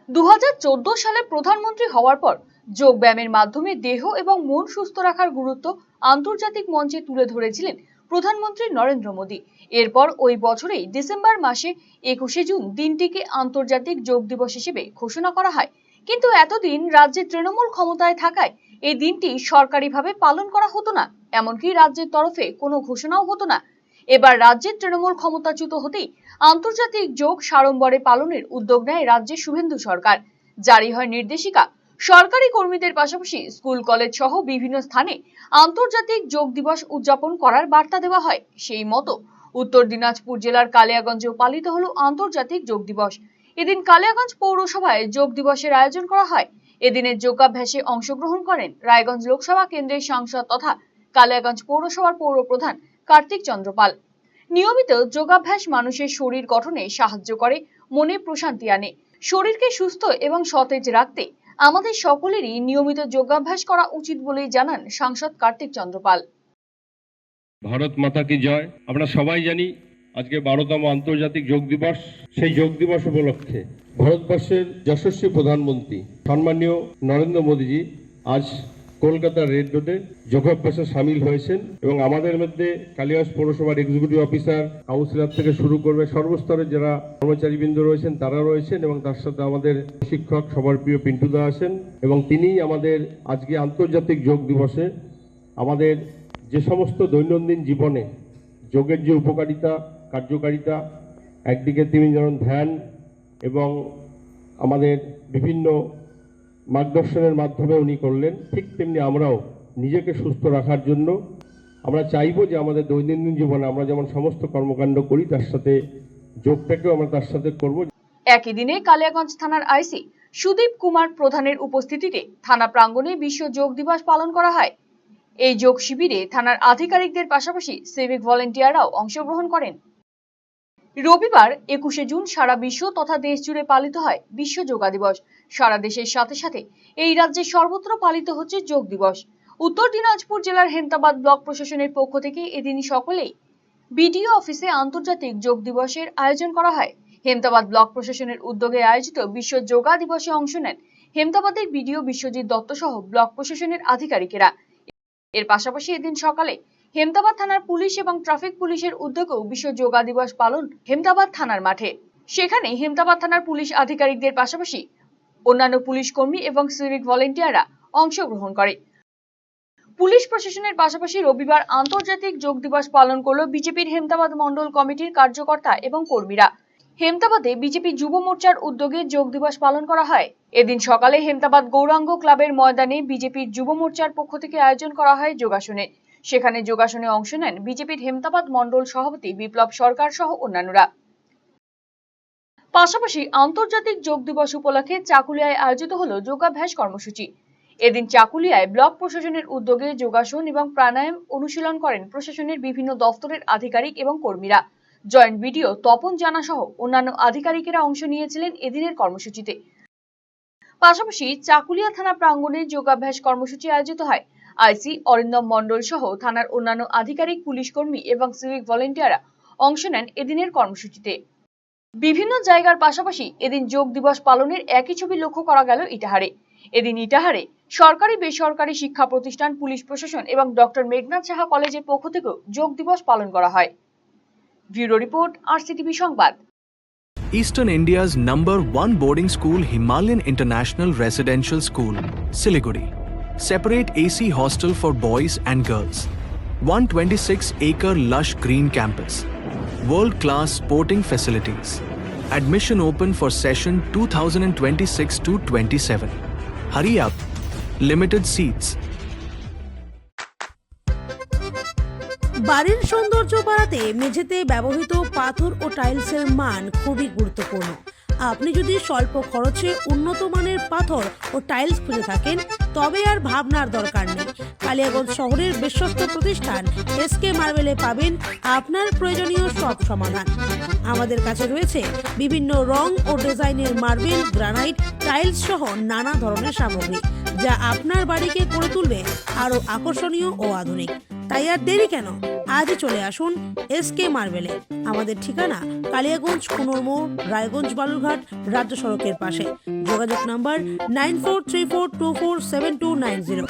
2014 সালে প্রধানমন্ত্রী হওয়ার পর যোগ ব্যায়ামের মাধ্যমে দেহ এবং মন সুস্থ রাখার গুরুত্ব আন্তর্জাতিক মঞ্চে তুলে ধরেছিলেন প্রধানমন্ত্রী নরেন্দ্র মোদী। এরপর ওই বছরেই ডিসেম্বর মাসে 21শে জুন দিনটিকে আন্তর্জাতিক যোগ দিবস হিসেবে ঘোষণা করা হয়। কিন্তু এতদিন রাজ্যে তৃণমূল ক্ষমতায় থাকায় এই দিনটি সরকারিভাবে পালন করা হতো না, এমনকি রাজ্যের তরফে কোনো ঘোষণাও হতো না। এবার রাজ্যের তৃণমূল ক্ষমতাচ্যুত হতেই আন্তর্জাতিক যোগ সাড়ম্বরে পালনের উদ্যোগ নেয় রাজ্যের শুভেন্দু সরকার। জারি হয় নির্দেশিকা। সরকারি কর্মীদের পাশাপাশি স্কুল কলেজ সহ বিভিন্ন স্থানে আন্তর্জাতিক যোগ দিবস উদযাপন করার বার্তা দেওয়া হয়। সেই মতো উত্তর দিনাজপুর জেলার কালিয়াগঞ্জেও পালিত হলো আন্তর্জাতিক যোগ দিবস। এদিন কালিয়াগঞ্জ পৌরসভায় যোগ দিবসের আয়োজন করা হয়। এদিনের যোগাভ্যাসে অংশগ্রহণ করেন রায়গঞ্জ লোকসভা কেন্দ্রের সাংসদ তথা কালিয়াগঞ্জ পৌরসভার পৌর প্রধান কার্তিক চন্দ্র পাল। নিয়মিত যোগাভ্যাস মানুষের শরীর গঠনে সাহায্য করে, মনে প্রশান্তি আনে। শরীরকে সুস্থ এবং সতেজ রাখতে আমাদের সকলেরই নিয়মিত যোগাভ্যাস করা উচিত বলেই জানান সাংসদ কার্তিক চন্দ্র পাল। ভারত মাতা কি জয়। আমরা সবাই জানি আজকে 12তম আন্তর্জাতিক যোগ দিবস। সেই যোগ দিবস উপলক্ষে ভারতবর্ষের যশস্বী প্রধানমন্ত্রী সম্মানীয় নরেন্দ্র মোদীজি আজ কলকাতার রেড রোডে যোগাভ্যাসে সামিল হয়েছেন এবং আমাদের মধ্যে কালিয়াগঞ্জ পৌরসভার এক্সিকিউটিভ অফিসার, কাউন্সিলর থেকে শুরু করবে সর্বস্তরের যারা কর্মচারীবৃন্দ রয়েছেন তারা রয়েছেন এবং তার সাথে আমাদের শিক্ষক সবার প্রিয় পিন্টুদা আছেন এবং তিনিই আমাদের আজকে আন্তর্জাতিক যোগ দিবসে আমাদের যে সমস্ত দৈনন্দিন জীবনে যোগের যে উপকারিতা, কার্যকারিতা, একদিকে তিনি যেমন ধ্যান এবং আমাদের বিভিন্ন মার্গদর্শনের মাধ্যমে উনি করলেন, ঠিক তেমনি আমরাও নিজেকে সুস্থ রাখার জন্য আমরা চাইবো যে আমাদের দৈনন্দিন জীবনে আমরা যেমন সমস্ত কর্মকাণ্ড করি তার সাথে যোগটাকেও আমরা তার সাথে করব। একই দিনে কালিয়াগঞ্জ থানার আইসি সুদীপ কুমার প্রধানের উপস্থিতিতে থানা প্রাঙ্গণে বিশ্ব যোগ দিবস পালন করা হয়। এই যোগ শিবিরে থানার আধিকারিকদের পাশাপাশি সিভিক ভলেন্টিয়াররাও অংশগ্রহণ করেন। রবিবার 21শে জুন সারা বিশ্ব তথা দেশ জুড়ে পালিত হয় বিশ্ব যোগা দিবস। সারা দেশের সাথে সাথে এই রাজ্যের সর্বত্র পালিত হচ্ছে যোগ দিবস। উত্তর দিনাজপুর জেলার হেমতাবাদ ব্লক প্রশাসনের পক্ষ থেকে এদিন সকলেই বিডিও অফিসে আন্তর্জাতিক যোগ দিবসের আয়োজন করা হয়। হেমতাবাদ ব্লক প্রশাসনের উদ্যোগে আয়োজিত বিশ্ব যোগা দিবসে অংশ নেন হেমতাবাদের বিডিও বিশ্বজিৎ দত্ত সহ ব্লক প্রশাসনের আধিকারিকেরা। এর পাশাপাশি এদিন সকালে হেমতাবাদ থানার পুলিশ এবং ট্রাফিক পুলিশের উদ্যোগেও বিশ্ব যোগা দিবস পালন হেমতাবাদ থানার মাঠে। সেখানে হেমতাবাদ থানার পুলিশ আধিকারিকদের পাশাপাশি অন্যান্য পুলিশ কর্মী এবং সিভিক ভলেন্টিয়াররা অংশগ্রহণ করে। পুলিশ প্রশাসনের পাশাপাশি রবিবার আন্তর্জাতিক যোগ দিবস পালন করল বিজেপির হেমতাবাদ মন্ডল কমিটির কার্যকর্তা এবং কর্মীরা। হেমতাবাদে বিজেপি যুব মোর্চার উদ্যোগে যোগ দিবস পালন করা হয়। এদিন সকালে হেমতাবাদ গৌরাঙ্গ ক্লাবের ময়দানে বিজেপির যুব মোর্চার পক্ষ থেকে আয়োজন করা হয় যোগাসনে। সেখানে যোগাসনে অংশ নেন বিজেপির হেমতাবাদ মন্ডল সভাপতি বিপ্লব সরকার সহ অন্যান্যরা। পাশাপাশি আন্তর্জাতিক যোগ দিবস উপলক্ষে চাকুলিয়ায় আয়োজিত হলো যোগাভ্যাস কর্মসূচি। এদিন চাকুলিয়ায় ব্লক প্রশাসনের উদ্যোগে যোগাসন এবং প্রাণায়াম অনুশীলন করেন প্রশাসনের বিভিন্ন দফতরের আধিকারিক এবং কর্মীরা। জয়েন্ট বিডিও তপন জানা সহ অন্যান্য আধিকারিকেরা অংশ নিয়েছিলেন এদিনের কর্মসূচিতে। পাশাপাশি চাকুলিয়া থানা প্রাঙ্গণে যোগাভ্যাস কর্মসূচি আয়োজিত হয়। আইসি অরিন্দম মন্ডল সহ থানার অন্যান্য আধিকারিক, পুলিশ কর্মী এবং সিভিক ভলেন্টিয়াররা অংশ নেন এদিনের কর্মসূচিতে। বিভিন্ন জায়গার পাশাপাশি এদিন যোগ দিবস পালনের একই ছবি লক্ষ্য করা গেল ইটাহারে। এদিন ইটাহারে সরকারি বেসরকারি শিক্ষা প্রতিষ্ঠান, পুলিশ প্রশাসন এবং ডক্টর মেঘনাথ সাহা কলেজের পক্ষ থেকেও যোগ দিবস পালন করা হয়। ব্যুরো রিপোর্ট, আরসিটিভি সংবাদ। Eastern India's #1 boarding school, Himalayan International Residential School, Siliguri. Separate AC hostel for boys and girls. 126-acre lush green campus. World-class sporting facilities. Admission open for session 2026-27. Hurry up. Limited seats. বাড়ির সৌন্দর্য বাড়াতে মেঝেতে ব্যবহৃত পাথর ও টাইলসের মান খুবই গুরুত্বপূর্ণ। আপনি যদি স্বল্প খরচে উন্নত মানের পাথর ও টাইলস খুঁজে থাকেন তবে আর ভাবনার দরকার নেই। কালিয়াগঞ্জ শহরের বিশ্বস্ত প্রতিষ্ঠান এসকে মার্বেলে পাবেন আপনার প্রয়োজনীয় সব সমাধান। আমাদের কাছে রয়েছে বিভিন্ন রং ও ডিজাইনের মার্বেল, গ্রানাইট, টাইলস সহ নানা ধরনের সামগ্রী, যা আপনার বাড়িকে করে তুলবে আরও আকর্ষণীয় ও আধুনিক। তাই আর দেরি কেন, আজই চলে আসুন এসকে মার্বেলে। আমাদের ঠিকানা কালিয়াগঞ্জ কুনোরমোড়, রায়গঞ্জ বালুরঘাট রাজ্য সড়কের পাশে। যোগাযোগ নাম্বার 9434247290।